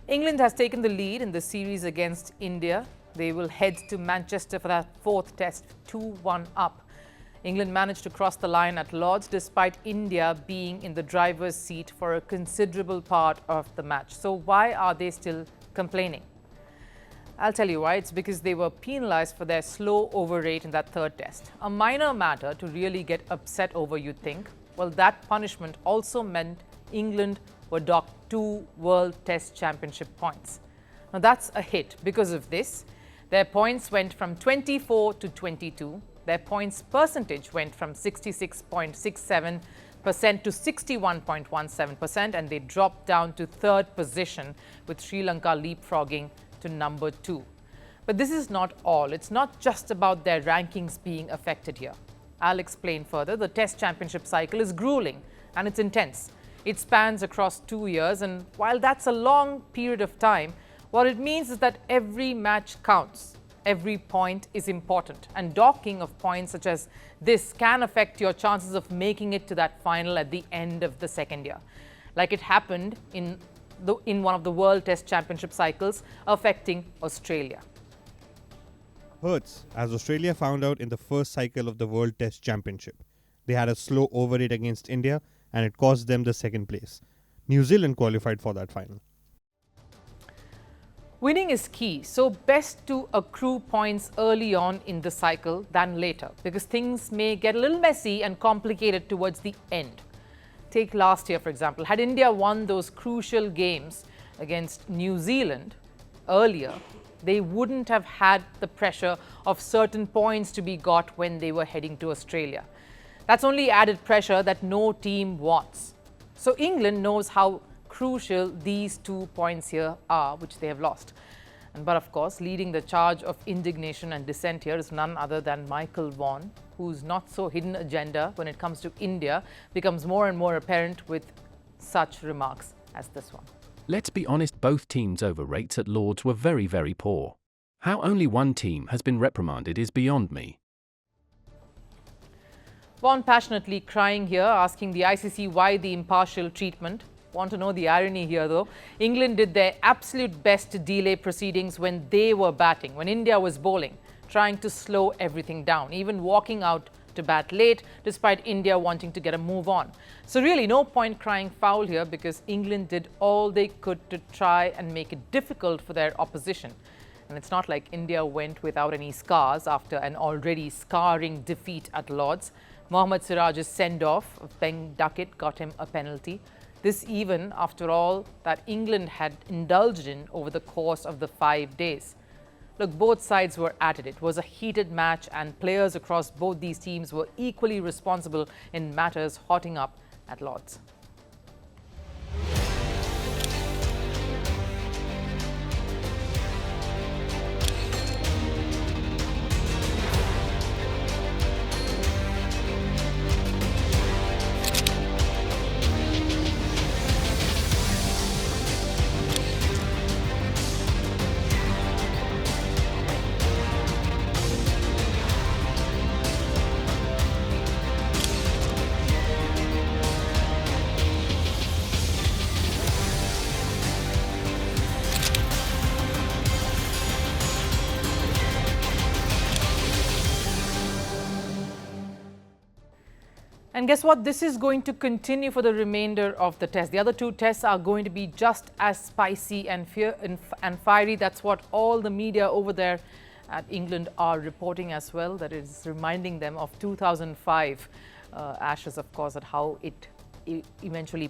England has taken the lead in the series against India. They will head to Manchester for that fourth test, 2-1 up. England managed to cross the line at Lord's despite India being in the driver's seat for a considerable part of the match. So why are they still complaining? I'll tell you why. It's because they were penalised for their slow over rate in that third test. A minor matter to really get upset over, you'd think. Well, that punishment also meant England were docked 2 World Test Championship points. Now that's a hit. Because of this, their points went from 24 to 22. Their points percentage went from 66.67% to 61.17%, and they dropped down to third position, with Sri Lanka leapfrogging to number 2. But this is not all. It's not just about their rankings being affected here. I'll explain further. The Test Championship cycle is grueling and it's intense. It spans across 2 years, and while that's a long period of time, what it means is that every match counts. Every point is important, and docking of points such as this can affect your chances of making it to that final at the end of the second year, like it happened in one of the World Test Championship cycles affecting Australia. Hurts, as Australia found out in the first cycle of the World Test Championship. They had a slow over rate against India, and it cost them the second place. New Zealand qualified for that final. Winning is key, so best to accrue points early on in the cycle than later, because things may get a little messy and complicated towards the end. Take last year, for example. Had India won those crucial games against New Zealand earlier, they wouldn't have had the pressure of certain points to be got when they were heading to Australia. That's only added pressure that no team wants. So England knows how crucial these 2 points here are, which they have lost. But of course, leading the charge of indignation and dissent here is none other than Michael Vaughan, whose not so hidden agenda when it comes to India becomes more and more apparent with such remarks as this one. Let's be honest, both teams' over rates at Lord's were very, very poor. How only one team has been reprimanded is beyond me. Vaughan passionately crying here, asking the ICC why the impartial treatment. Want to know the irony here though? England did their absolute best to delay proceedings when they were batting, when India was bowling, trying to slow everything down, even walking out to bat late despite India wanting to get a move on. So really no point crying foul here, because England did all they could to try and make it difficult for their opposition. And it's not like India went without any scars after an already scarring defeat at Lord's. Mohammad Siraj's send-off of Ben Duckett got him a penalty. This even after all that England had indulged in over the course of the 5 days. Look, both sides were at it. It was a heated match, and players across both these teams were equally responsible in matters hotting up at Lord's. And guess what? This is going to continue for the remainder of the test. The other 2 tests are going to be just as spicy and fiery. That's what all the media over there at England are reporting as well. That is reminding them of 2005 Ashes, of course, at how it eventually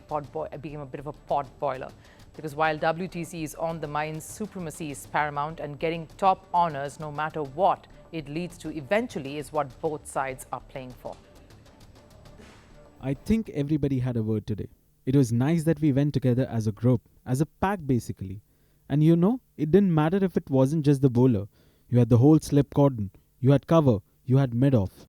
became a bit of a pot boiler. Because while WTC is on the minds, supremacy is paramount, and getting top honours no matter what it leads to eventually is what both sides are playing for. I think everybody had a word today. It was nice that we went together as a group, as a pack basically. And you know, it didn't matter if it wasn't just the bowler. You had the whole slip cordon, you had cover, you had mid-off.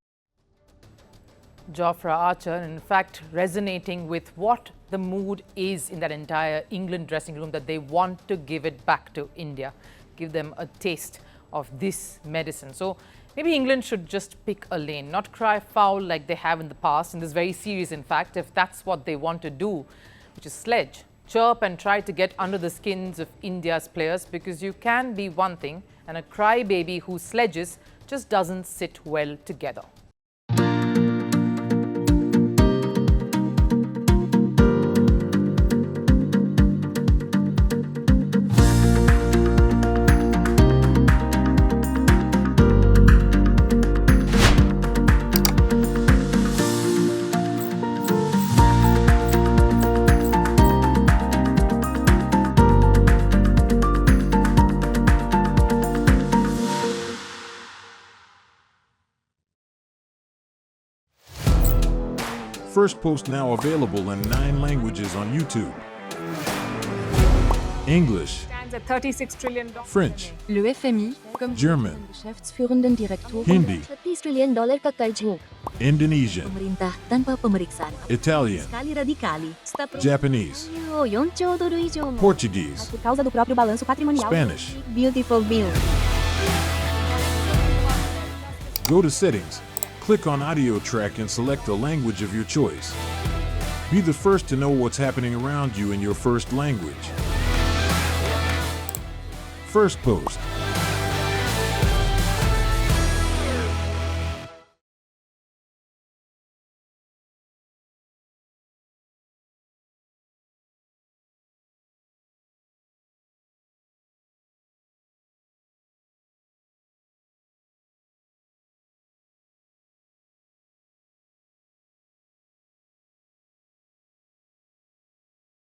Jofra Archer, in fact, resonating with what the mood is in that entire England dressing room, that they want to give it back to India, give them a taste of this medicine. So maybe England should just pick a lane, not cry foul like they have in the past, in this very series, in fact, if that's what they want to do, which is sledge. chirp and try to get under the skins of India's players, because you can be one thing and a crybaby who sledges just doesn't sit well together. Firstpost now available in 9 languages on YouTube. English, Stands at $36 trillion. French, Le FMI, comme German, Geschäftsführenden Direktoren, Hindi, $30 trillion ka karjo. Indonesian, Pemerintah tanpa pemeriksaan. Italian, Sekali radikali. Japanese, $4 trilhão. Portuguese, Por causa do próprio balanço patrimonial. Spanish. Beautiful bill. Go to Settings, click on Audio Track and select the language of your choice. Be the first to know what's happening around you in your first language. Firstpost.